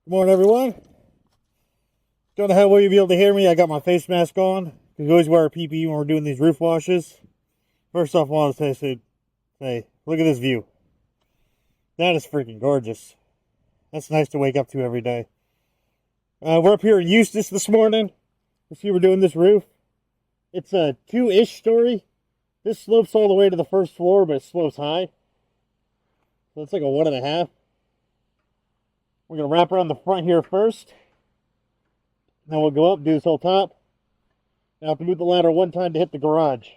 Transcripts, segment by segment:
Good morning, everyone. Don't know how well you'll be able to hear me. I got my face mask on because we always wear our PPE when we're doing these roof washes. First off, I want to say, look at this view. That is freaking gorgeous. That's nice to wake up to every day. We're up here in Eustis this morning. You see, we're doing this roof. It's a 2-ish story. This slopes all the way to the first floor, but it slopes high. So it's like a 1.5. We're going to wrap around the front here first. Then we'll go up, do this whole top. Now I have to move the ladder one time to hit the garage.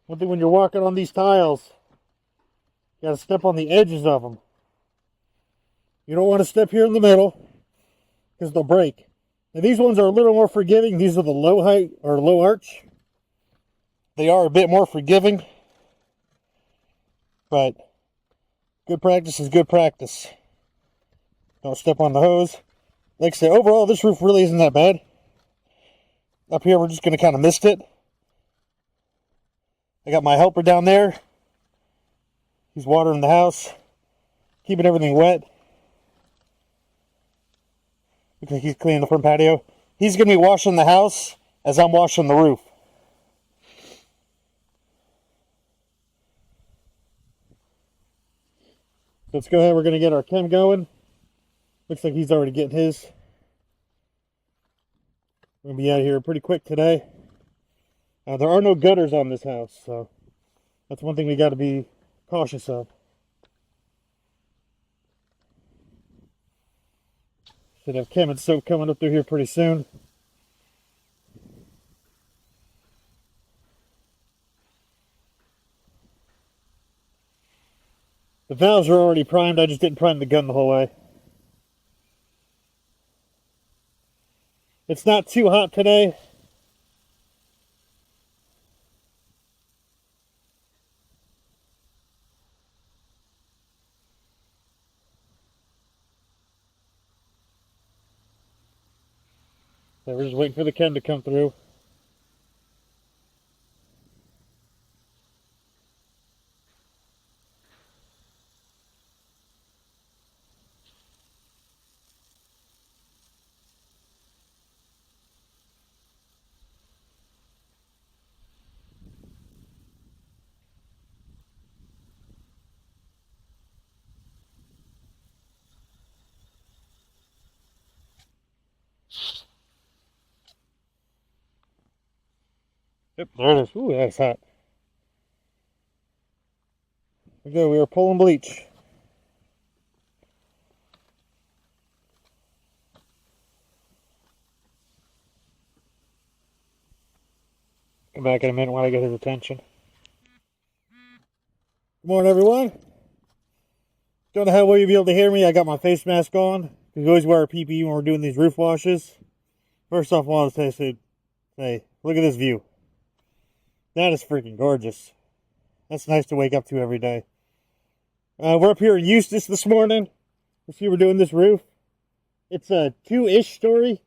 One thing when you're walking on these tiles, you got to step on the edges of them. You don't want to step here in the middle because they'll break. Now these ones are a little more forgiving. These are the low height or low arch. They are a bit more forgiving, but good practice is good practice. Don't step on the hose. Like I said, overall, this roof really isn't that bad. Up here, we're just going to kind of mist it. I got my helper down there. He's watering the house, keeping everything wet. Looks like he's cleaning the front patio. He's going to be washing the house as I'm washing the roof. Let's go ahead. We're going to get our chem going. Looks like he's already getting his. We're going to be out of here pretty quick today. There are no gutters on this house, so that's one thing we got to be cautious of. Should have chem and soap coming up through here pretty soon. The valves are already primed. I just didn't prime the gun the whole way. It's not too hot today. So we're just waiting for the chem to come through. Yep, there it is. Ooh, that's hot. There we go. We are pulling bleach. Come back in a minute while I get his attention. Good morning, everyone. Don't know how well you'll be able to hear me. I got my face mask on because we always wear our PPE when we're doing these roof washes. First off, I want to say, look at this view. That is freaking gorgeous. That's nice to wake up to every day. We're up here in Eustis this morning. You see, we're doing this roof. It's a 2-ish story.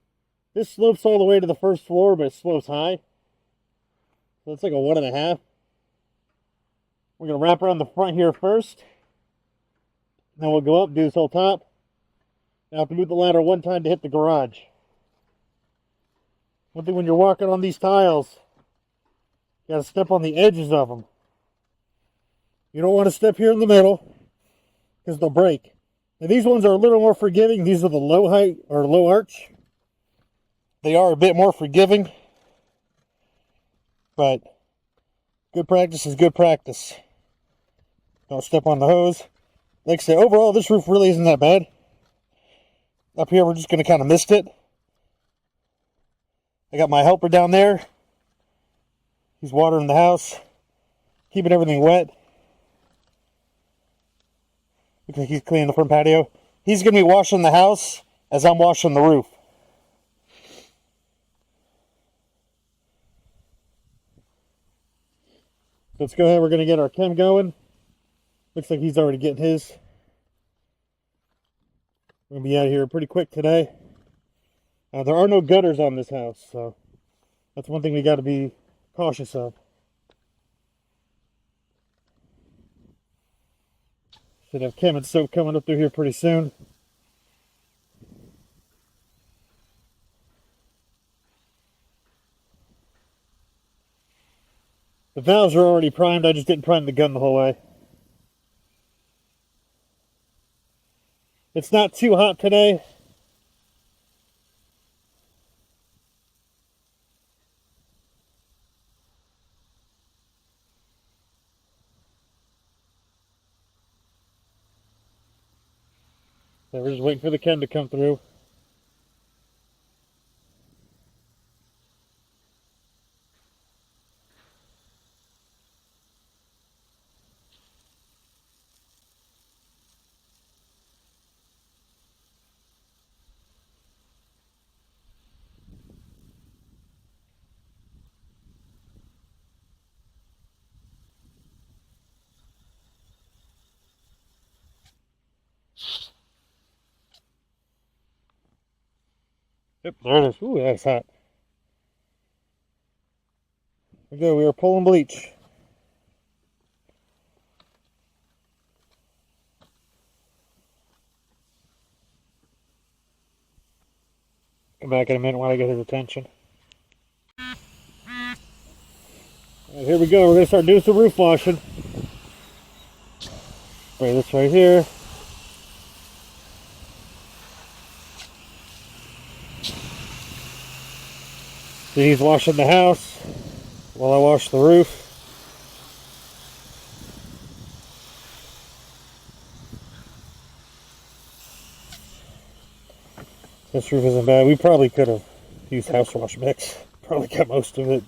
This slopes all the way to the first floor, but it slopes high. So it's like a 1.5. We're going to wrap around the front here first. Then we'll go up, do this whole top. Now I have to move the ladder one time to hit the garage. One thing when you're walking on these tiles, you got to step on the edges of them. You don't want to step here in the middle because they'll break. Now these ones are a little more forgiving. These are the low height or low arch. They are a bit more forgiving, but good practice is good practice. Don't step on the hose. Like I said, overall, this roof really isn't that bad. Up here, we're just going to kind of mist it. I got my helper down there. He's watering the house, keeping everything wet. Looks like he's cleaning the front patio. He's going to be washing the house as I'm washing the roof. Let's go ahead. We're going to get our chem going. Looks like he's already getting his. We're going to be out of here pretty quick today. There are no gutters on this house, so that's one thing we got to be cautious of. Should have chem and soap coming up through here pretty soon. The valves are already primed, I just didn't prime the gun the whole way. It's not too hot today. So we're just waiting for the Ken to come through. Yep, there it is. Ooh, that's hot. Okay, we are pulling bleach. Come back in a minute while I get his attention. Right, here we go. We're going to start doing some roof washing. Spray this right here. So he's washing the house while I wash the roof. This roof isn't bad. We probably could have used house wash mix. Probably got most of it.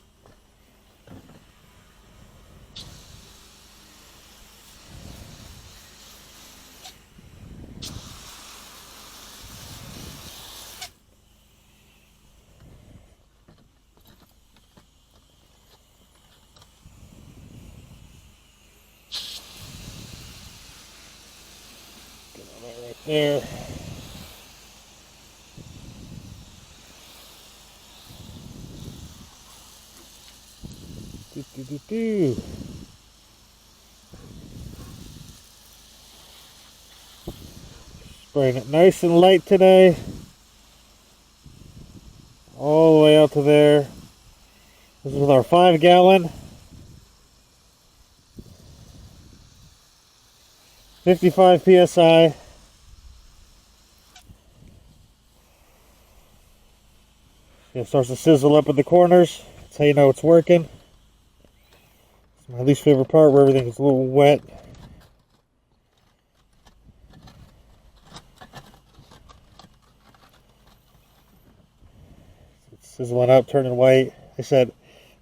Get all that right there. Spraying it nice and light today. All the way out to there. This is with our 5-gallon. 55 PSI. It starts to sizzle up at the corners. That's how you know it's working. It's my least favorite part, where everything is a little wet. It's sizzling up, turning white. I said,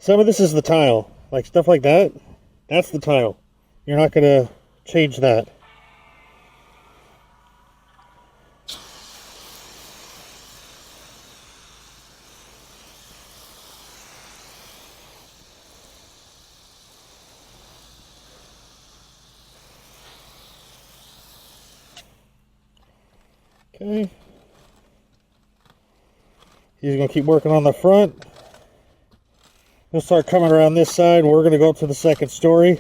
some of this is the tile. Like stuff like that, that's the tile. You're not going to change that. Okay. He's going to keep working on the front. He'll start coming around this side. We're going to go up to the second story.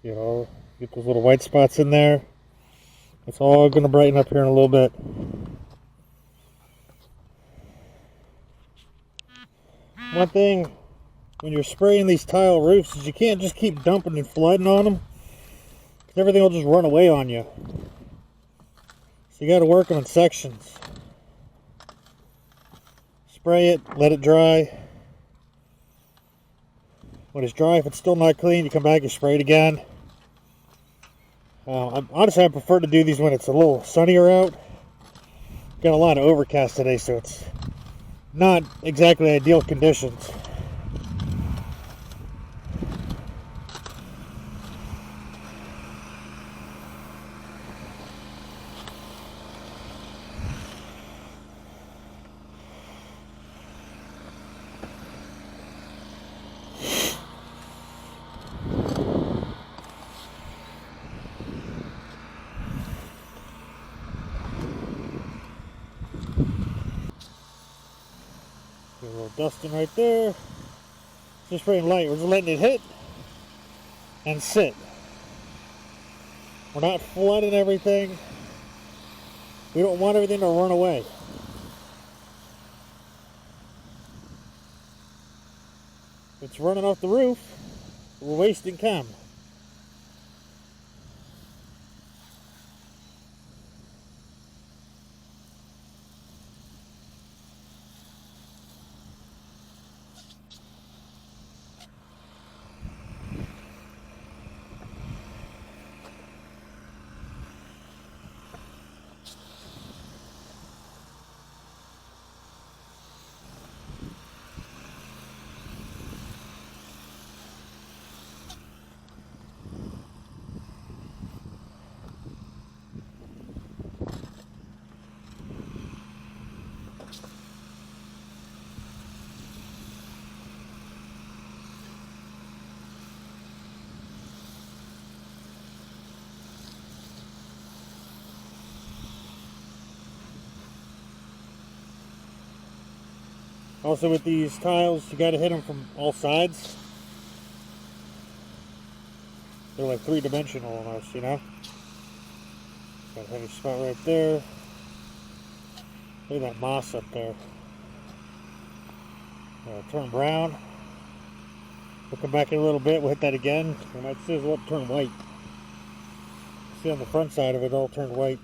You know, get those little white spots in there. It's all going to brighten up here in a little bit. One thing when you're spraying these tile roofs is you can't just keep dumping and flooding on them, because everything will just run away on you. So you got to work them in sections. Spray it, let it dry. When it's dry, if it's still not clean, you come back and spray it again. Honestly, I prefer to do these when it's a little sunnier out. Got a lot of overcast today, so it's not exactly ideal conditions. dusting right there. Just pretty light. We're just letting it hit and sit. We're not flooding everything. We don't want everything to run away. If it's running off the roof, we're wasting chem. Also with these tiles, you gotta hit them from all sides. They're like three-dimensional almost, you know? Got a heavy spot right there. Look at that moss up there. Turn brown. We'll come back in a little bit, we'll hit that again. We might sizzle up, turn white. See on the front side of it all turned white.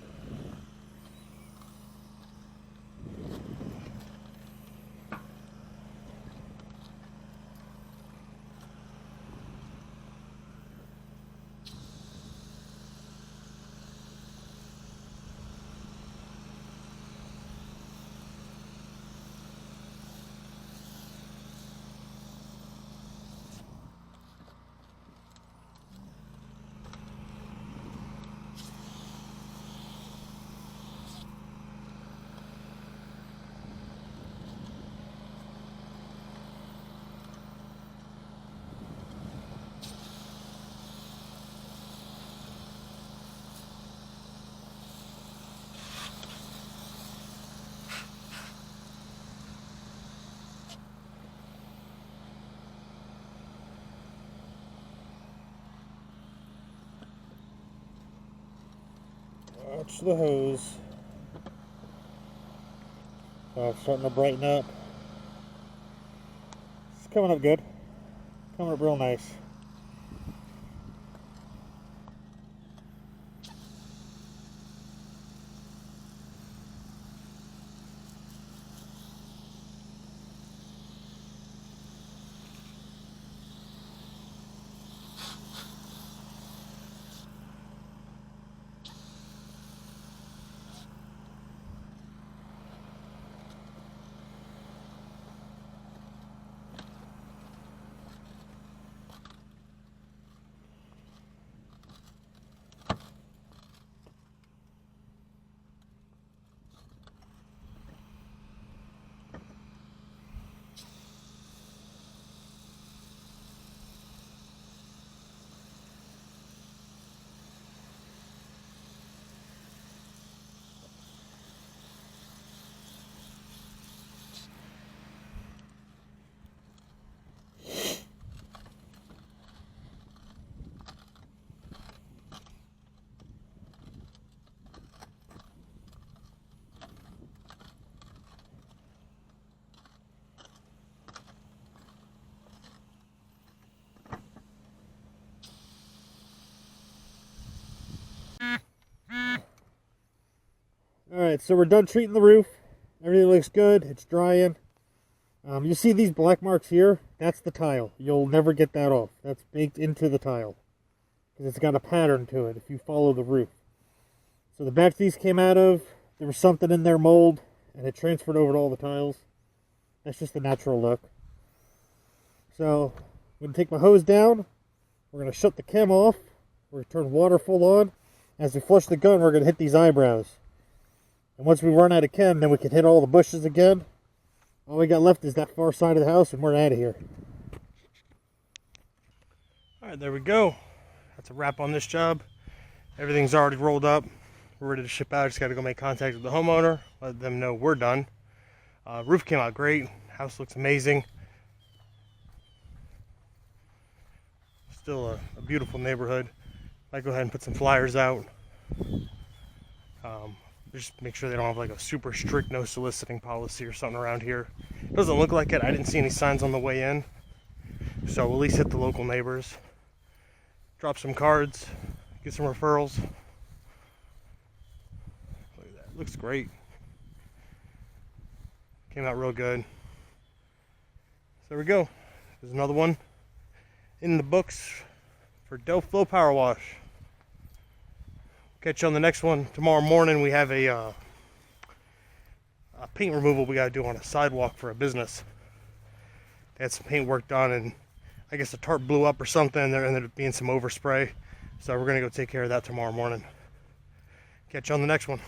Watch the hose. Oh, it's starting to brighten up. It's coming up good. Coming up real nice. Alright, so we're done treating the roof. Everything looks good. It's drying. You see these black marks here? That's the tile. You'll never get that off. That's baked into the tile. Because it's got a pattern to it if you follow the roof. So the batch these came out of, there was something in their mold, and it transferred over to all the tiles. That's just the natural look. So, I'm going to take my hose down. We're going to shut the chem off. We're going to turn water full on. As we flush the gun, we're going to hit these eyebrows. And once we run out of chem, then we can hit all the bushes again. All we got left is that far side of the house, and we're out of here. Alright, there we go. That's a wrap on this job. Everything's already rolled up. We're ready to ship out. Just got to go make contact with the homeowner, let them know we're done. Roof came out great. House looks amazing. Still a beautiful neighborhood. Might go ahead and put some flyers out. Just make sure they don't have like a super strict no soliciting policy or something around here. It doesn't look like it. I didn't see any signs on the way in. So we'll at least hit the local neighbors. Drop some cards. Get some referrals. Look at that. Looks great. Came out real good. So there we go. There's another one in the books for Delph Flow Power Wash. Catch you on the next one. Tomorrow morning we have a paint removal we got to do on a sidewalk for a business. They had some paint work done and I guess the tarp blew up or something. There ended up being some overspray. So we're going to go take care of that tomorrow morning. Catch you on the next one.